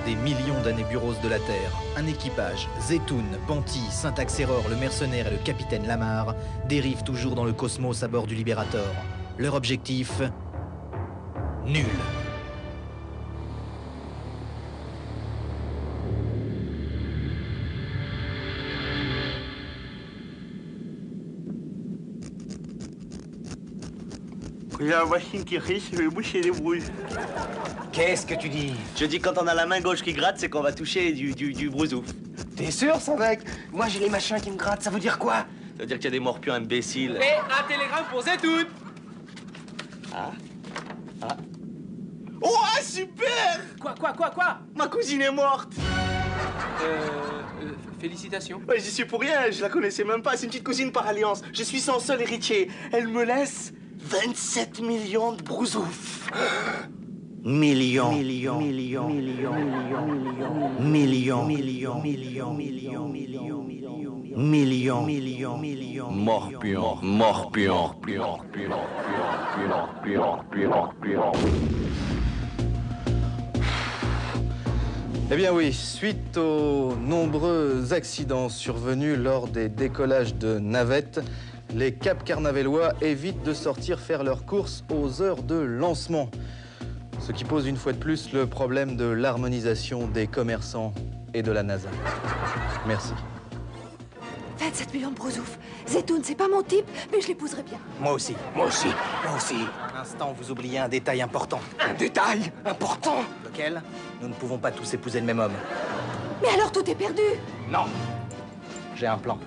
des millions d'années bureaux de la Terre, un équipage, Zetoun, Panty, Syntax-Error, le mercenaire et le capitaine Lamar, dérivent toujours dans le cosmos à bord du Liberator. Leur objectif? Nul. Il y a la machine qui risque, je vais boucher les bruits. Qu'est-ce que tu dis? Je dis quand on a la main gauche qui gratte, c'est qu'on va toucher du brousouf. T'es sûr, Sandek? Moi, j'ai les machins qui me grattent, ça veut dire quoi? Ça veut dire qu'il y a des morpions imbéciles. Et un télégramme pour Zetoun. Ah. Oh, super! Quoi? Ma cousine est morte. Félicitations. Ouais, j'y suis pour rien, je la connaissais même pas. C'est une petite cousine par alliance. Je suis son seul héritier. Elle me laisse 27 millions de brousouf. Millions. Morpions. Eh bien oui, suite aux nombreux accidents survenus lors des décollages de navettes, les Cap Carnavélois évitent de sortir faire leurs courses aux heures de lancement. Ce qui pose une fois de plus le problème de l'harmonisation des commerçants et de la NASA. Merci. 27 millions de brousouf. Zetoun, c'est pas mon type, mais je l'épouserais bien. Moi aussi. Un instant, vous oubliez un détail important. Un détail important? Lequel? Nous ne pouvons pas tous épouser le même homme. Mais alors tout est perdu. Non. J'ai un plan.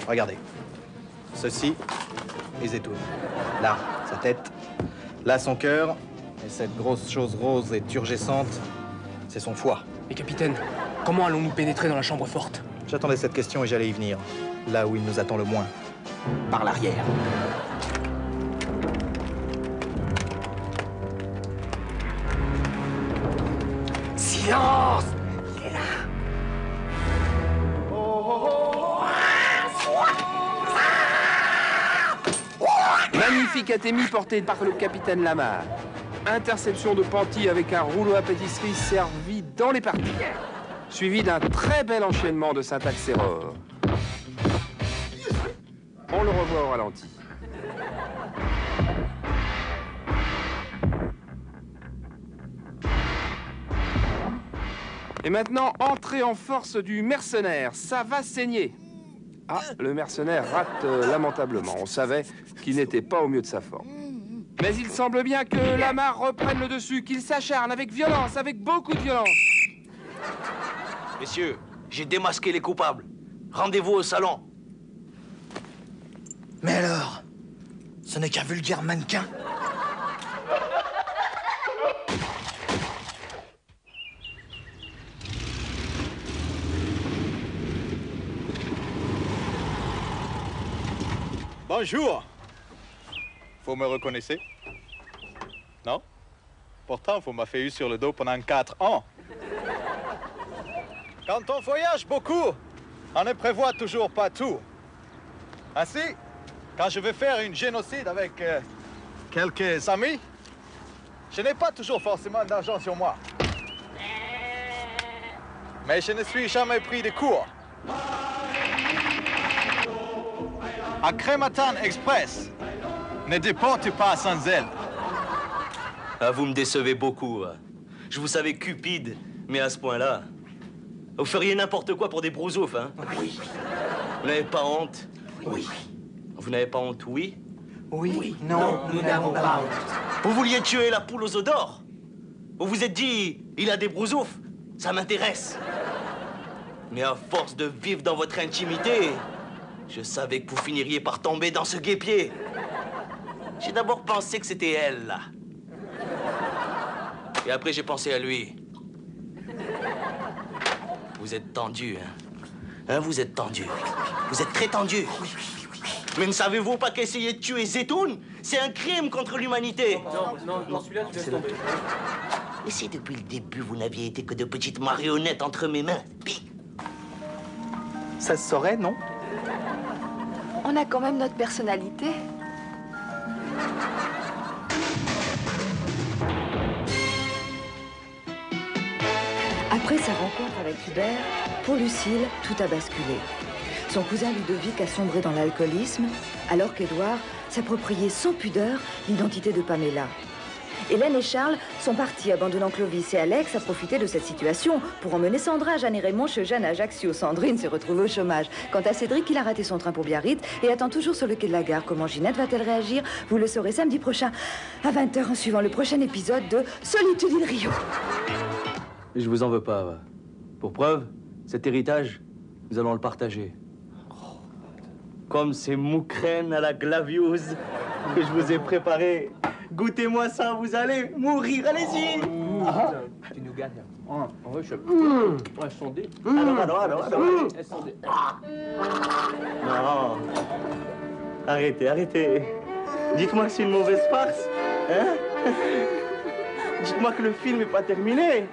Regardez. Ceci est Zetoun. Là, sa tête. Là, son cœur. Et cette grosse chose rose et turgescente, c'est son foie. Mais capitaine, comment allons-nous pénétrer dans la chambre forte? J'attendais cette question et j'allais y venir. Là où il nous attend le moins. Par l'arrière. Silence! Il est là. Magnifique atémie porté par le capitaine Lamar. Interception de Panty avec un rouleau à pâtisserie servi dans les parties. Suivi d'un très bel enchaînement de Syntax-Error. On le revoit au ralenti. Et maintenant, entrée en force du mercenaire. Ça va saigner. Ah, le mercenaire rate lamentablement. On savait qu'il n'était pas au mieux de sa forme. Mais il semble bien que Lamar reprenne le dessus, qu'il s'acharne avec violence, avec beaucoup de violence. Messieurs, j'ai démasqué les coupables. Rendez-vous au salon. Mais alors, ce n'est qu'un vulgaire mannequin. Bonjour. Vous me reconnaissez? Non? Pourtant, vous m'avez eu sur le dos pendant 4 ans. Quand on voyage beaucoup, on ne prévoit toujours pas tout. Ainsi, quand je vais faire une génocide avec quelques amis, je n'ai pas toujours forcément d'argent sur moi. Mais je ne suis jamais pris de court. À Crématan Express, ne déporte pas sans elle. Ah, vous me décevez beaucoup. Je vous savais cupide, mais à ce point-là, vous feriez n'importe quoi pour des brousoufs, hein? Oui. Vous n'avez pas honte? Oui. Vous n'avez pas honte, oui? Oui. Non, nous n'avons pas honte. Vous vouliez tuer la poule aux œufs d'or? Vous vous êtes dit, il a des brousoufs, ça m'intéresse. Mais à force de vivre dans votre intimité, je savais que vous finiriez par tomber dans ce guêpier. J'ai d'abord pensé que c'était elle, là. Et après, j'ai pensé à lui. Vous êtes tendu, hein? Vous êtes tendu. Vous êtes très tendu. Mais ne savez-vous pas qu'essayer de tuer Zetoun, c'est un crime contre l'humanité? Non, celui-là, tu laisses tomber. Et si depuis le début, vous n'aviez été que de petites marionnettes entre mes mains? Ça se saurait, non? On a quand même notre personnalité. Après sa rencontre avec Hubert, pour Lucille, tout a basculé. Son cousin Ludovic a sombré dans l'alcoolisme, alors qu'Édouard s'appropriait sans pudeur l'identité de Pamela. Hélène et Charles sont partis, abandonnant Clovis, et Alex a profité de cette situation pour emmener Sandra, Jeanne et Raymond chez Jeanne à Ajaccio. Sandrine s'est retrouvée au chômage. Quant à Cédric, il a raté son train pour Biarritz et attend toujours sur le quai de la gare. Comment Ginette va-t-elle réagir? Vous le saurez samedi prochain à 20h en suivant le prochain épisode de Solitude in Rio. Je vous en veux pas. Pour preuve, cet héritage, nous allons le partager. Comme ces moukrènes à la glaviouse que je vous ai préparées. Goûtez-moi ça, vous allez mourir, allez-y. Tu nous gagnes. Ouais, je... Sondé. Alors. Non. Arrêtez. Dites-moi que c'est une mauvaise farce. Hein? Dites-moi que le film n'est pas terminé.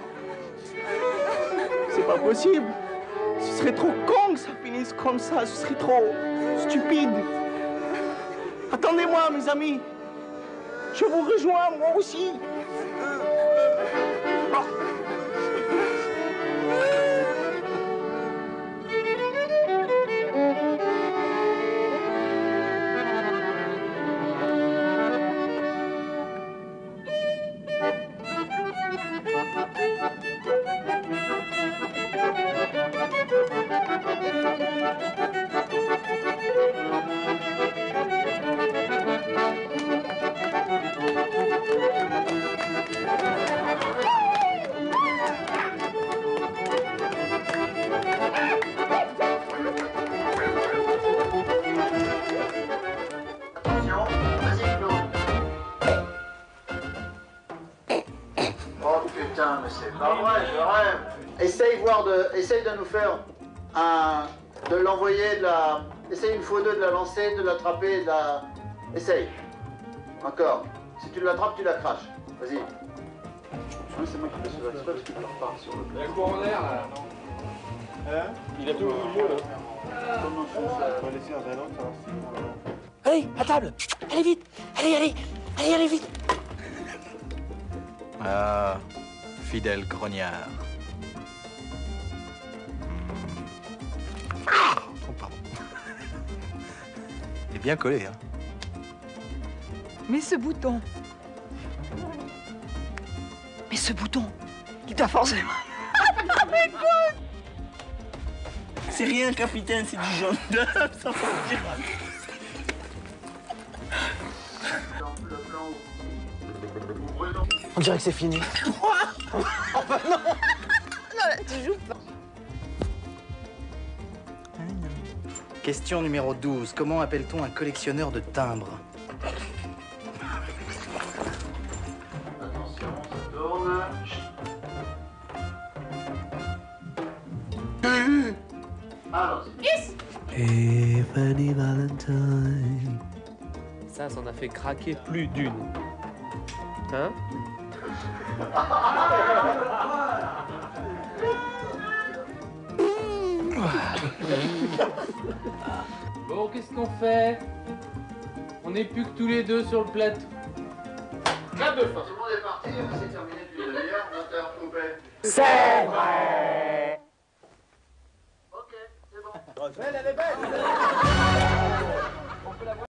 C'est pas possible. Ce serait trop con que ça finisse comme ça. Ce serait trop stupide. Attendez-moi, mes amis. Je vous rejoins, moi aussi. Mais c'est pas vrai, je rêve. Essaye de nous faire de l'envoyer, essaye une fois deux de la lancer, de l'attraper, Essaye. Encore. Si tu l'attrapes, tu la craches. Vas-y. C'est moi qui fais ce exprès parce que tu repars sur le plat. Il y a le courant d'air là, non? Hein? Il a tout au milieu là. Comment on va laisser un vélo, ça va. Allez, à table. Allez vite. Allez vite. Ah, fidèle grognard. Oh, pardon. Il est bien collé, hein. Mais ce bouton, il doit forcément... C'est rien, capitaine, c'est du jaune d'œuf, ça va bien. On dirait que c'est fini. Enfin, non. Non, là, tu joues pas. Question numéro 12. Comment appelle-t-on un collectionneur de timbres? Attention, ça tourne. Alors, Et Fanny Valentine. Ça en a fait craquer plus d'une. Hein? Bon, qu'est-ce qu'on fait? On n'est plus que tous les deux sur le plateau. Clap de fin. tout le monde est parti, c'est terminé depuis une demi-heure, moteur coupé. C'est vrai. Ok, c'est bon. Elle est belle.